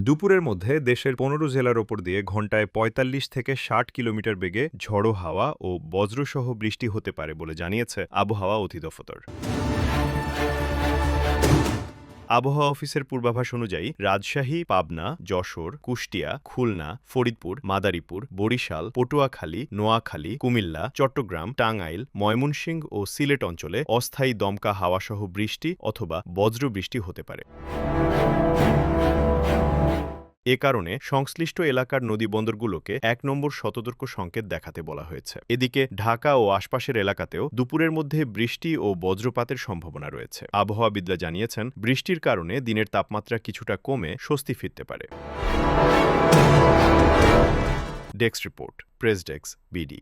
দুপুরের মধ্যে দেশের ১৫ জেলার ওপর দিয়ে ঘণ্টায় ৪৫ থেকে ৬০ কিলোমিটার বেগে ঝড়ো হাওয়া ও বজ্রসহ বৃষ্টি হতে পারে বলে জানিয়েছে আবহাওয়া অধিদপ্তর। আবহাওয়া অফিসের পূর্বাভাস অনুযায়ী রাজশাহী, পাবনা, যশোর, কুষ্টিয়া, খুলনা, ফরিদপুর, মাদারীপুর, বরিশাল, পটুয়াখালী, নোয়াখালী, কুমিল্লা, চট্টগ্রাম, টাঙ্গাইল, ময়মনসিংহ ও সিলেট অঞ্চলে অস্থায়ী দমকা হাওয়াসহ বৃষ্টি অথবা বজ্রবৃষ্টি হতে পারে। এ কারণে সংশ্লিষ্ট এলাকার নদীবন্দরগুলোকে ১ নম্বর সতর্ক সংকেত দেখাতে বলা হয়েছে। এদিকে ঢাকা ও আশপাশের এলাকাতেও দুপুরের মধ্যে বৃষ্টি ও বজ্রপাতের সম্ভাবনা রয়েছে। আবহাওয়াবিদরা জানিয়েছেন, বৃষ্টির কারণে দিনের তাপমাত্রা কিছুটা কমে স্বস্তি ফিরতে পারে। Desk report, press desk, BD.